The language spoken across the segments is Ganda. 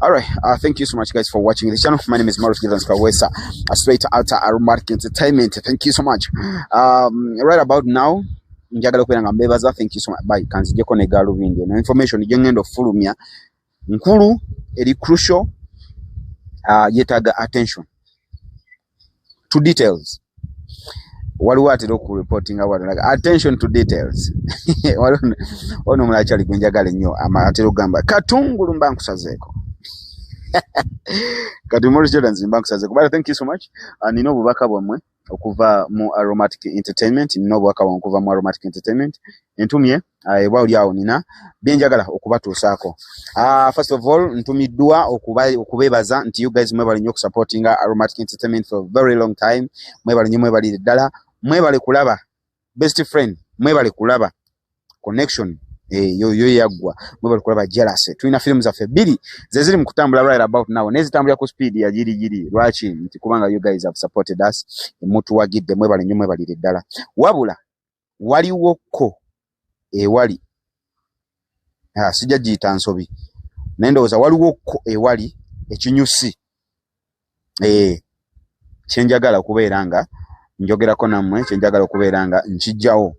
All right. Thank you so much, guys, for watching the channel. My name is Maurice Givens Kawesa, straight out Aromatic Entertainment. Thank you so much. Right about now, njagala kwera mbebaza. Thank you so much. Bye. Kanzije ko negalu bindi. No information jengendo fulumya. Nkulu eri crucial. Yetaga attention to details. Waliwo atera ku reporting award like attention to details. Ono mulachali kunjagala nnyo atera gamba katungulu mbankusazeeko. Katumori Jordan mbankusazeeko. But thank you so much. Nino bubaka bwamwe okuva mu Aromatic Entertainment. Nino bubaka bwamwe okuva mu Aromatic Entertainment. Entumye wali awo nina byenjagala okubatuusaako. First of all, ntumiddwa okubebaza nti you guys mwebali nnyo supporting Aromatic Entertainment for a very long time. Mwebali ddala. Mwebali kulaba best friend, mwebali kulaba connection yo yagwa, mwebali kulaba jealousy. Tuina films za febili zezili mkutambula right about now. Nezitambula ku speed ya jiri lwachi nti kubanga you guys have supported us. Mutu wagidde mwebali nnyo mwebali ddala. Wabula waliwoko ewali sijja jiyita nsobi. Nendowooza waliwoko ewali ekinyusi kyenjagala okubeera nga njogerako nammwe, kyenjagala okubeera nga nkijjawo.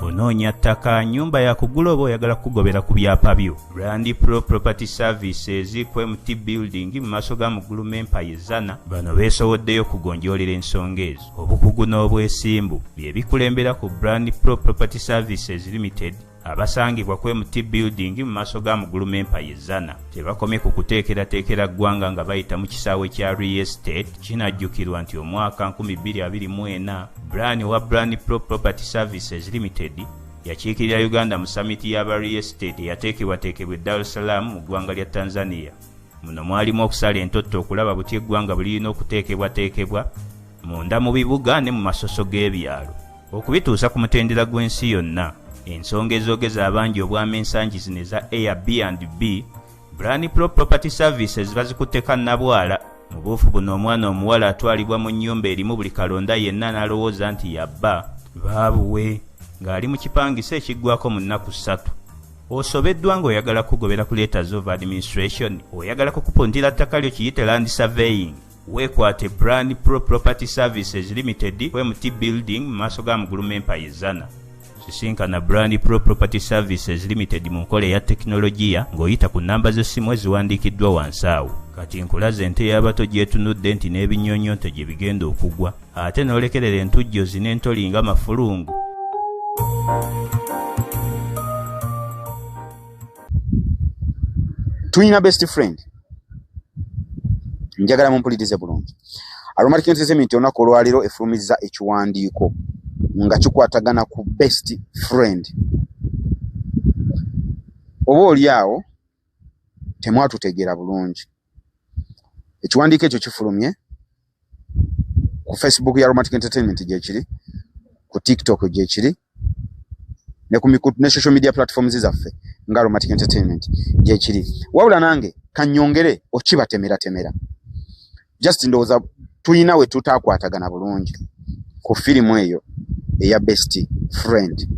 Onoonya ttaka, nyumba ya kugula oba oyagala kugobera ku byapa byo. Brand Pro Property Services ku MT Building mu maaso ga Muguluma Empire Zana. Bano beesowoddeyo kugonjoolera ensonga ezo. Obukugu n'obwesimbu bye bikulembera ku Brand Pro Property Services Limited abasangibwa ku MT Building mu maaso ga Muguluma Empire Zana. Tebakomye ku kuteekerateekera ggwanga nga bayita mu kisaawe kya Real Estate. Kinajjukirwa nti omwaka 2024 Brand Pro Property Services Limited yakiikirira Uganda mu summit y'aba Real Estate eyateekebwateekebwa Dar es Salaam mu ggwanga lya Tanzania. Muno mwalimu okusala entotto okulaba buti eggwanga bulirina okuteekebwateekebwa munda mu bibuga ne mu masoso g'ebyalo okubituusa ku mutendera gw'ensi yonna. Ensonga ezogeza abangi obwama ensangi zino eza Airbnb, Brand Pro Property Services bazikutte kannabwala. Mu buufu buno omwana omuwala atwalibwa mu nnyumba erimu buli kalonda yenna n'alowooza nti yabba baabuwe ng'ali mu kipangisa ekiggwako mu nnaku 3. Osobeddwa ng'oyagala kugobera ku letters of administration, oyagala kukupuntira ttaka lyo kiyite land surveying, weekwate Brand Pro Property Services Limited ku MT Building mu maaso ga Muguluma Empire Zana. Sisinkana Brand Pro Property Services Limited mu nkola eya tekinologiya ng'oyita ku nnamba z'essimu eziwandiikiddwa wansi awo. Kati nkulaze ente y'abato gyetunudde nti n'ebinyonyonto gye bigenda okugwa, ate n'olekerera entujjozi n'entoli nga mafulungu. Tuyina best friend. Njagala mumpulirize bulungi. Aromatic Entertainment olunaku olwaliro efulumizza ekiwandiiko nga kikwatagana ku best friend. Oba oli awo temwatutegeera bulungi. Ekiwandiiko ekyo kifulumye ku Facebook ya Aromatic Entertainment gyekiri, ku TikTok gyekiri, ne social media platforms zaffe nga Aromatic Entertainment gyekiri. Wabula nange kannyongere okibatemera. Just ndowooza tuyina we tutaakwatagana bulungi ku firimu eyo eya best friend.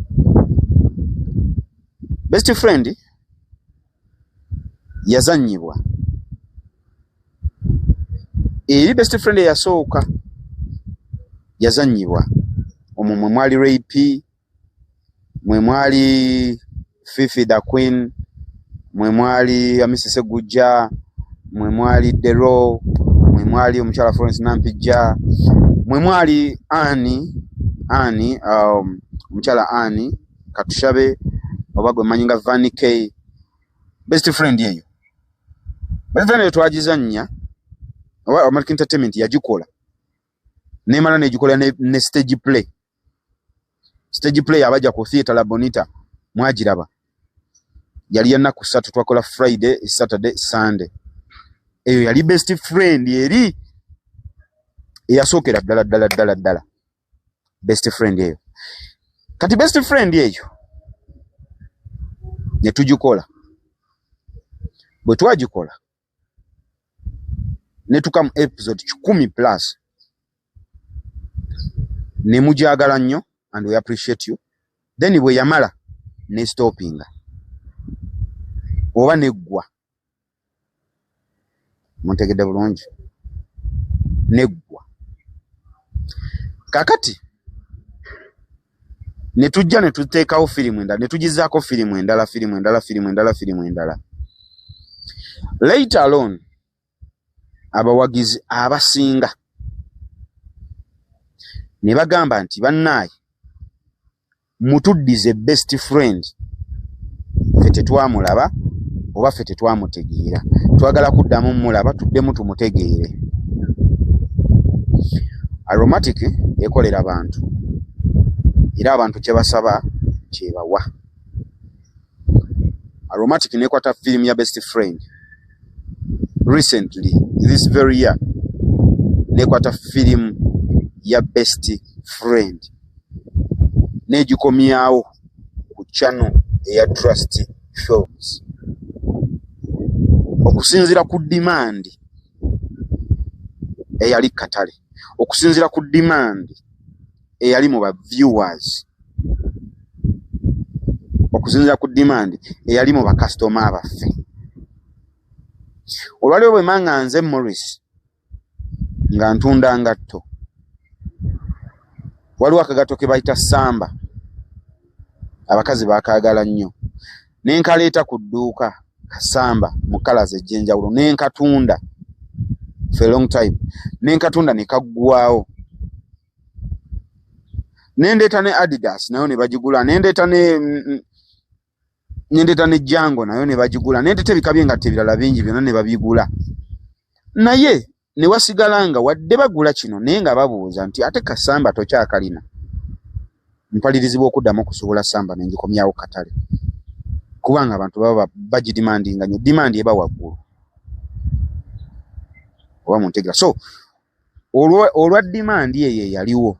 Best friend yazannyibwa. Eri best friend eyasooka yazannyibwa. Omwo mwe mwali Ray, mwe mwali Fifi the Queen, mwe mwali Amisi Segujja, mwe mwali Dero, mwe mwali omukyala Florence Nampijja, mwe mwali Ani omukyala Ani Katushabe oba gwe manyinga Vanny K. Best friend yeyo. Best friend yeyo twagizannya. Aromatic Entertainment yagikola. Nemala negikola ne stage play. Stage play abaja ku theater la Bonita mwagiraba. Yali ennaku 3 twakola Friday, Saturday, Sunday. Eyo yali best friend eri eyasookera ddala. Best friend yeyo. Kati best friend yeyo ne tugikola. Bwe twagikola ne tukamu episode 10+. Ne mujagala nnyo and we appreciate you. Then bwe yamala ne stoppinga oba neggwa muntegedde bulungi neggwa kakati ne tujja ne tuteekawo firimu endala ne tugizaako firimu endala later on abawagizi abasinga ne bagamba nti bannaaye mutuddize best friend ffe tetwamulaba oba ffe tetwamutegeera twagala kuddamu mulaba tuddemu tumutegeere. Aromatic ekolera abantu era abantu kye basaba kyebawa. Aromatic nekwata film ya best friend recently this very year nekwata film ya best friend negikomyawo ku channel eya Trust Films okusinzira ku demand eyali katale, okusinzira ku demand eyali mu ba viewers, okusinzira ku demand eyali mu ba customer baffe. Olwaliwo bwe manga nze Morris nga ntunda ngatto, waliwo akagato ke bayita samba abakazi baakaagala nnyo, nenkaleeta ku dduuka kasamba mu kalazi ejjenjawulo nenkatunda for a long time, nenkatunda ne kaggwawo, nendeeta ne Adidas nayo ne bagigula, nendeeta ne Django nayo ne bagigula, nendeeta ebika by'engatto ebirala bingi byonna ne babigula, naye ne wasigala nga wadde bagula kino naye nga babuuza nti ate kasamba tokyakalina. Mpalirizibwa okuddamu okusobola samba nengikomyawo katale kubanga abantu baba bagidimandinga nnyo, demand eba waggulu oba muntegeera. So olwa demand eyo yaliwo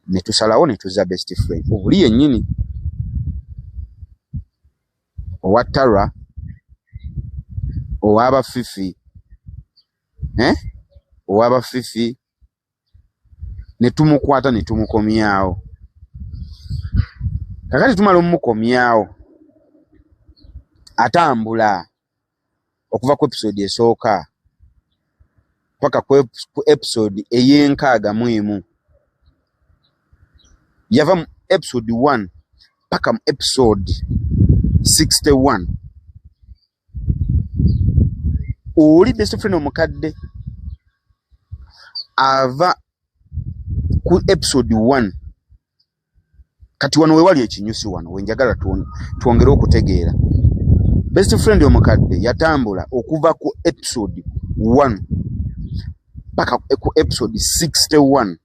ne tusalawo ne tuzza best friend. Obuli yennyini owa Tara owaba Fifi owaba Fifi ne tumukwata ne tumukomyawo. Kakati tumala omumukomyawo atambula okuva ku episode esooka paka ku episode ey'61 yava mu episode 1 paka mu episode 61 oli best friend omukadde ava ku episode 1 kati wano wewali ekinyusi wano wenjagala twongere okutegeera. Best friend omukadde yatambula okuva ku episode 1 paka ku episode 61.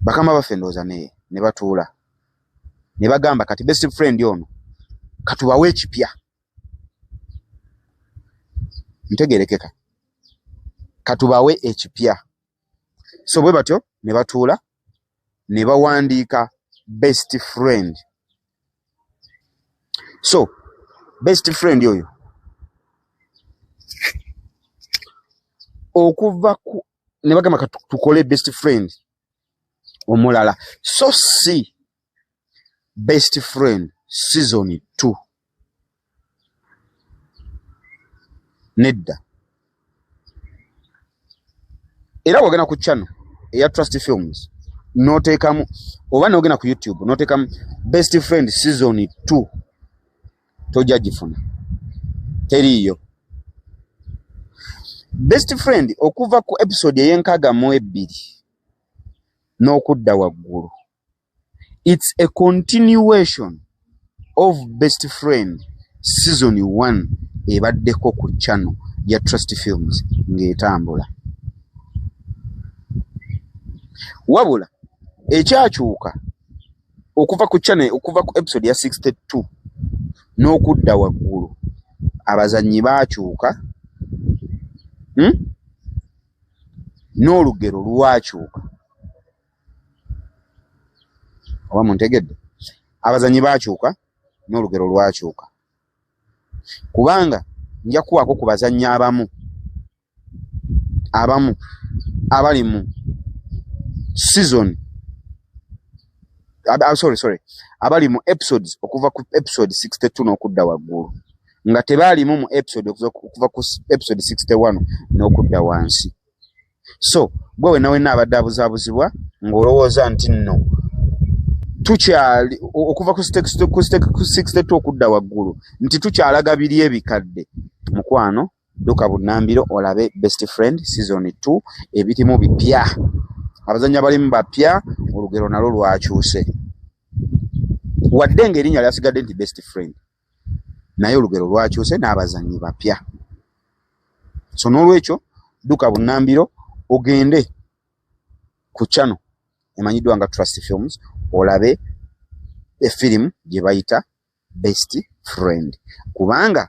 Bakama baffe ndooza ne batuula ne bagamba kati best friend ono katubawe ekipya, ntegerekeka katubawe ekipya. So bwe batyo ne batuula ne bawandiika best friend. So best friend oyo okuva ku ne bagamba tukole best friend omulala, so si best friend season 2 nedda. Era wagenda ku channel eya Trust Films noteekamu oba nogenda ku YouTube noteekamu best friend season 2 tojja gifuna, teriiyo. Best friend okuva ku episode ey'62 n'okudda waggulu, it's a continuation of best friend season 1 ebaddeko ku channel ya Trust Films ng'etambula. Wabula ekyakyuka okuva ku channel okuva ku episode ya 62 n'okudda waggulu, abazannyi baakyuka n'olugero lwakyuka. Oba muntegedde, abazannyi baakyuka n'olugero lwakyuka kubanga nja kuwaako ku bazannyi abamu abali mu season sorry abali mu episodes okuva ku episode 62 n'okudda waggulu nga tebaalimu mu episode okuva ku episode 61 n'okudda wansi. So gwe nawe abadde abuzaabuzibwa ng'olowooza nti nno tukyali okuva ku 62 okudda waggulu nti tukyalaga biri ebikadde. Mukwano duka Bunnambiro olabe Best Friend season 2 ebirimu bipya, abazannya balimu bapya, olugero nalo lwakyuse wadde ng'erinnya lyasigadde nti Best Friend naye olugero lwakyuse n'abazanyi bapya. So n'olwekyo duka Bunnambiro ogende ku channel emanyiddwa nga Trust Films olabe efilimu gye bayita Best Friend, kubanga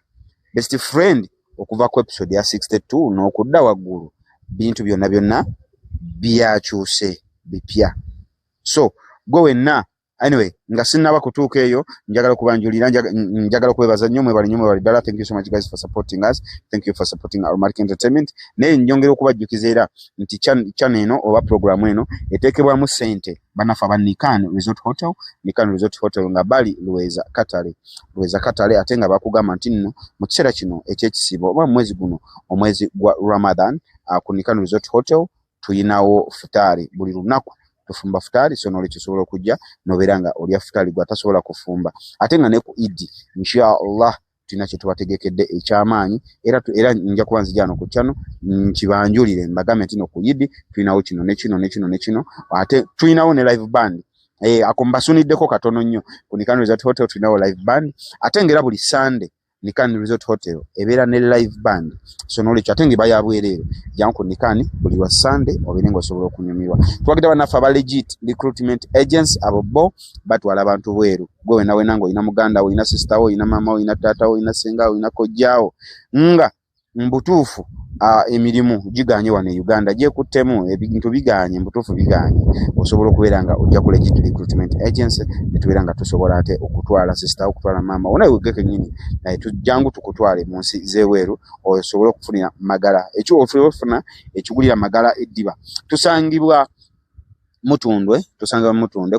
Best Friend okuva ku episode ya 62 n'okudda waggulu bintu byonna byakyuse bipya. So gwe wenna anyway nga sinnaba kutuuka eyo njagala kubanjulira, njagala kwebaza nnyo mwebali ddala. Thank you so much guys for supporting us. Thank you for supporting Aromatic Entertainment. Naye njongera okubajjukiza era nti channel eno oba program eno eteekebwamu ssente banafa ba Nikan Resort Hotel. Nikan Resort Hotel nga bali Luweza Katale ate nga bakugamba nti nno mu kiseera kino ekyekisibo oba mwezi guno omwezi gwa Ramadan ku Nikan Resort Hotel tuyinawo futari buli lunaku tufumba futari. So n'olwekyo osobola okujja nobeera nga olya futari gwa tasobola kufumba ate nga ne ku Idi inshallah tulina kye tubategekedde ekyamaanyi era nja kuba nzija no ku channel nkibanjulire mbagambe nti no ku Idi tulinawo kino ne kino ate tulinawo ne live band. Ako mbasuniddeko katono nnyo ku Nikan Resort Hotel tulinawo live band ate ngera buli Sunday Nikan Resort Hotel ebeera ne live band. So n'olwekyo ate nge bayabwereero jangu ku Nikan buli wa Sunday obeere ng'osobola okunyumirwa. Twagenda bannaffe aba legit recruitment agents abo bo batwala abantu bweru. Gwe wena ng'olina muganda wo, olina sister wo, olina mama wo, olina taata wo, olina ssenga wo, olina kojjaawo nga mbutuufu emirimu giganye wano e Uganda gyekuttemu ebintu biganye mbutuufu biganye osobola okubeera nga ojja ku legit recruitment agency netubeera nga tusobola ate okutwala sister okutwala mama wona wegeke nyini tujjangu tukutwale mu nsi z'eweeru osobola okufunira magala ekyo ofuna ekigulira magala eddiba. Tusangibwa Mutundwe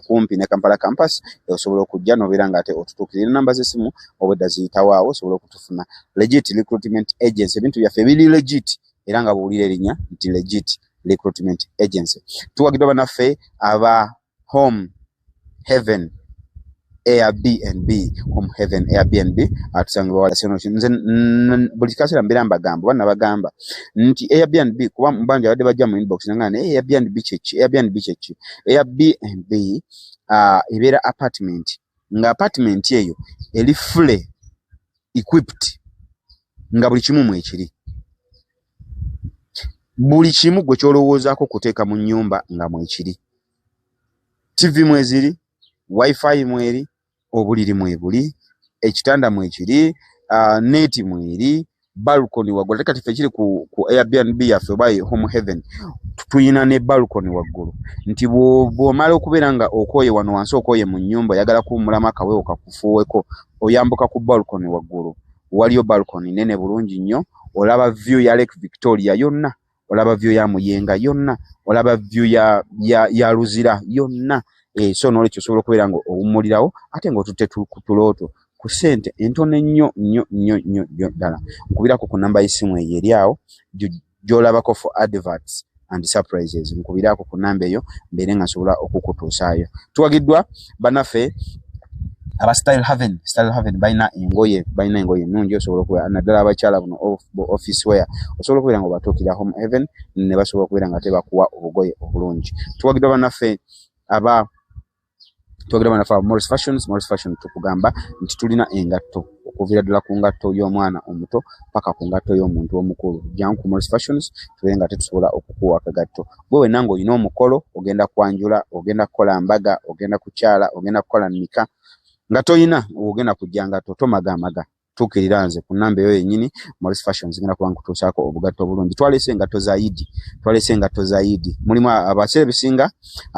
kumpi ne Kampala campus. Osobola okujja nobeera nga ate otutuukirira namba z'essimu obwedda ziyitawaawo osobola okutufuna. Legit recruitment agency ebintu byaffe biri legit era nga buwulira erinnya nti legit recruitment agency. Tuwagiddwa bannaffe aba Home Heaven Airbnb atusangibwa wala sino nze buli kaseera mbeera mbagamba bana bagamba nti Airbnb kuba mbanja badde bajja mu inbox nangane Airbnb chechi Airbnb ibeera apartment nga apartment eyo eri fully equipped nga buli kimu mwekiri buli kimu gwe kyolowoozaako kuteeka mu nnyumba nga mwekiri. TV mweziri, wifi mweri, obuliri mwebuli, ekitanda mwekiri, neti mweri, balcony waggulu. Kati ffe kiri ku Airbnb yaffe oba Home Heaven tuyina ne balcony waggulu nti bw'omala okubeera nga okooye wano wansi okooye mu nnyumba yagala kuwummulamu akawewo kakufuuweko oyambuka ku balcony waggulu. Waliyo balcony nene bulungi nnyo, olaba view ya Lake Victoria yonna, olaba view ya Muyenga yonna, olaba view ya Luzira yonna. So n'olwekyo osobola okubeera nga owummulirawo ate ng'otutte ku tulooto ku ssente entono ennyo ddala. Nkubirako ku namba y'essimu eyo eri awo gy'olabako for adverts and surprises. Nkubirako ku namba eyo mbeere nga nsobola okukutuusaayo. Tuwagiddwa bannaffe aba Style Haven balina engoye ennungi osobola okubeera naddala abakyala buno office wear osobola okubeera nga obatuukira Home Heaven ne basobola okubeera nga tebakuwa obugoye obulungi. Tuwagiddwa bannaffe aba Morris Fashion tukugamba nti tulina engatto okuviira ddala ku ngatto y'omwana omuto paka ku ngatto y'omuntu omukulu. Jangu ku Morris Fashions tubeere nga tetusobola okukuwa akagatto. Gwe wenna ng'olina omukolo ogenda kwanjula, ogenda kukola mbaga, ogenda kukyala, ogenda kukola nika nga toyina ogenda kujja ngatto tomagamaga tuukirira nze ku namba eyo yennyini Morris Fashions ngenda kuba nkutuusaako obugatto obulungi. Twaleese engatto za Idi mulimu abaseera ebisinga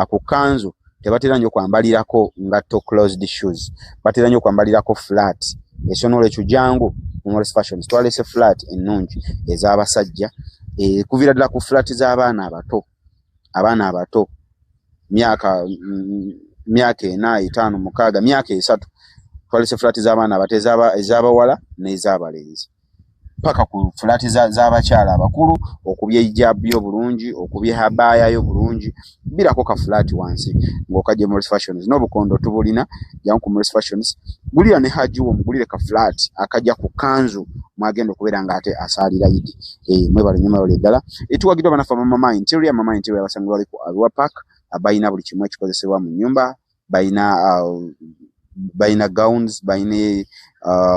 ku kanzu tebatera nnyo kwambalirako ngatto closed shoes, batera nnyo kwambalirako flat. Eso n'olwekyo jangu mu Morris Fashions twaleese flat ennungi ez'abasajja kuviira ddala ku flat z'abaana abato myaka myaka 4 5 6 myaka 3 twalise flat z'abaana abato ez'abawala n'ez'abalenzi paka ku flat z'abakyala abakulu okubye hijab yo bulungi okubye habaya yo bulungi birako ka flat wansi ng'okajje Morris Fashions n'obukondo tubulina jangu ku Morris Fashions gulira ne haji wo mugulire ka flat akajja ku kanzu mwagenda okubeera ng'ate asalira yidi mwebale nyuma yole ddala etuwagidwa banafa mama interior abasangwa bali ku Arua Park abayina buli kimwe kikozesebwa mu nyumba bayina gowns bayina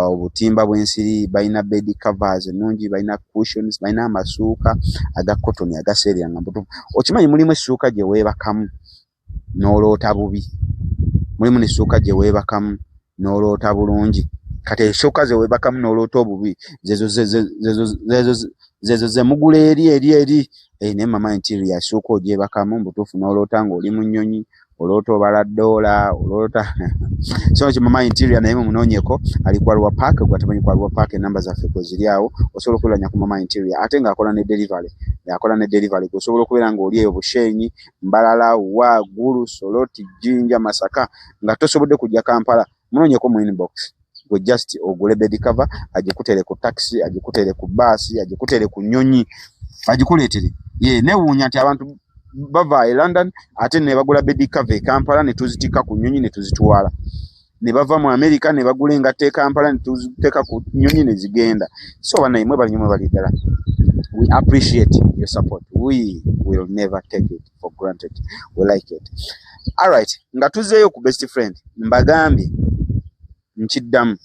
obutimba bw'ensiri bayina bed covers ennungi bayina cushions bayina amasuuka aga cotton agaseerya nga mbutuufu okimanyi mulimu essuuka gye weebakamu n'oloota bubi mulimu n'essuuka gye weebakamu n'oloota bulungi kati essuuka ze weebakamu n'oloota obubi zezo ze mugula eri ne mama interior essuuka ogyebakamu mbutuufu n'oloota ng'oli mu nnyonyi oloota obala ddoola oloota so mama interior naye munoonyeko ali ku Arua Park gwatamanyi ku Arua Park enamba zaffe kwe ziri awo osobola okulanya ku mama interior ate ng'akola ne delivery osobola okubeera ng'oli eyo Bushenyi Mbalala Gulu Soroti Jinja Masaka nga tosobodde kujja Kampala munoonyeko mu inbox gwe just ogule bed cover agikutere ku taxi agikutere ku basi agikutere ku nnyonyi agikuleetere newuunya nti abantu bava London ate ne bagula bed cover Kampala ne tuzitika ku nnyonyi ne tuzitwala ne bava mu America ne bagula engatte Kampala ne tuziteka ku nnyonyi ne zigenda so banaye mwe bali ddala we appreciate your support we will never take it for granted we like it all right nga tuzeeyo ku best friend mbagambye nkiddamu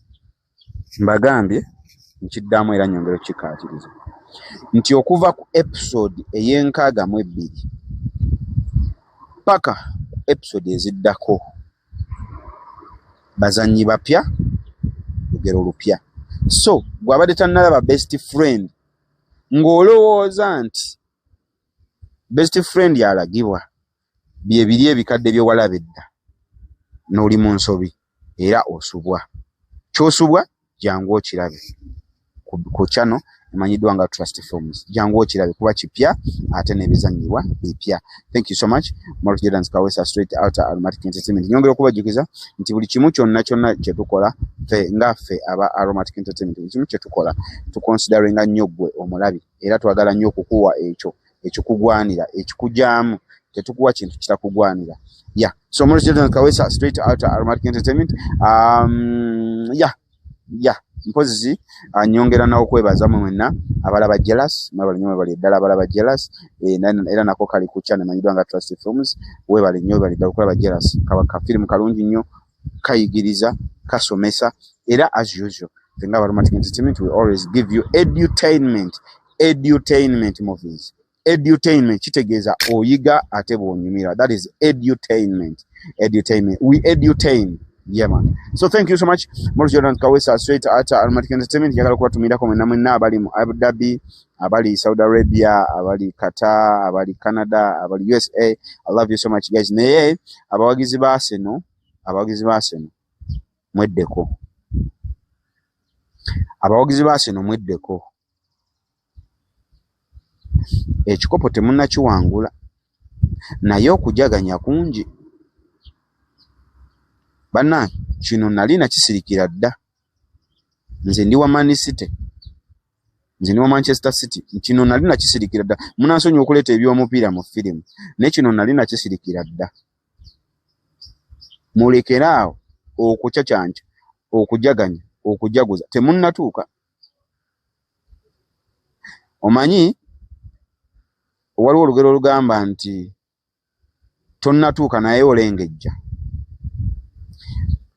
era nyongero kikaatiriza nti okuva ku episode ey'enkaaga mu ebbiri paka episode eziddako bazanyi bapya lugero lupya so gwabadde tannalaba best friend ng'olowooza nti best friend yalagibwa byebiri ebikadde byewalaba edda n'oli mu nsobi era osubwa kyosubwa jangu okirabe ku channel emanyiddwa nga Trust Films jangu okirabe kuba kipya ate n'ebizannyibwa bipya. Thank you so much. Morris Jordan Kawesa straight out Aromatic Entertainment. Nyongera okubajukiza nti buli kimu kyonna kye tukola ffe aba Aromatic Entertainment buli kimu kye tukola tukonsideringa nnyo ggwe omulabi era twagala nnyo okukuwa ekyo ekikugwanira ekikujaamu tetukuwa kintu kitakugwanira. Yeah. So Morris Jordan Kawesa straight out Aromatic Entertainment. Mpozi nyongera nawo kwebaza mwenna abalaba jealous mabali nnyo bali ddala abalaba jealous era nako kali ku channel manyiddwa nga Trust Films webali nnyo bali ddala okulaba jealous ka film kalungi nnyo kayigiriza kasomesa era as usual nga Aromatic Entertainment we always give you edutainment movies. Edutainment kitegeeza oyiga ate bw'onyumira. That is edutainment. We edutain. Yeah, man. So thank you so much. Morris Jordan Kawesa straight out Aromatic Entertainment. Njagala kubatumira mwenna abali mu Abu Dhabi, abali Saudi Arabia, abali Qatar, abali Canada, abali USA. I love you so much guys. Naye abawagizi ba Arsenal mweddeko. Ekikopo temunnakiwangula naye okujaganya kungi. Bana kino nali nakisirikira dda nze ndi wa Man City nze ndi wa Manchester City kino nali nakisirikira dda munansonyi okuleeta ebyomupiira mu firimu ne kino nali nakisirikira dda mulekeraawo okucacanja okujaganya okujaguza temunnatuuka. Omanyi waliwo olugero olugamba nti tonnatuuka naye olengejja.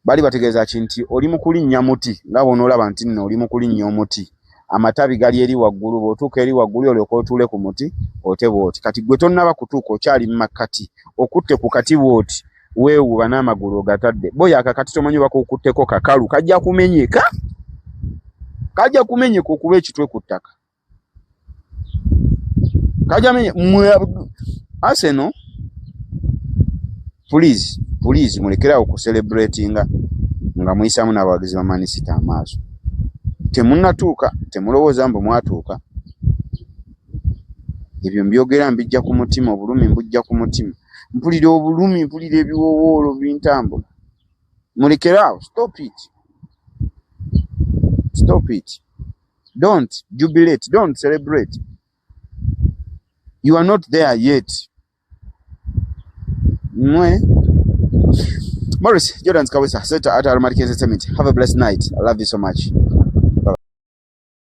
Bali bategeeza nti oli mu kulinnya muti nga bw'onoolaba nti nno oli mu kulinnya omuti amatabi gali eri waggulu bw'otuuka eri waggulu olyoka otuule ku muti ote bw'oti kati gwe tonnaba kutuuka okyali mu makkati okutte ku kati bw'oti weewuuba n'amagulu ogatadde boyo akakati tomanyi bakukutteko kakalu kajja kumenyeka okuba ekitwe ku ttaka kajja menye Arsenal please mulekerawo ku celebratinga nga muyisamu n'abawagizi ba Man City amaaso. Temunnatuuka temulowooza mbu mwatuuka. Ebyo mbyogera mbijja ku mutima obulumi mbujja ku mutima mpulira obulumi, mpulira ebiwowoolo bintambula. Mulekerawo. Stop it. Stop it. Don't jubilate. Don't celebrate. You are not there yet. Morris Jordan Kawesa, Center at Aromatic Entertainment. Have a blessed night. I love you so much.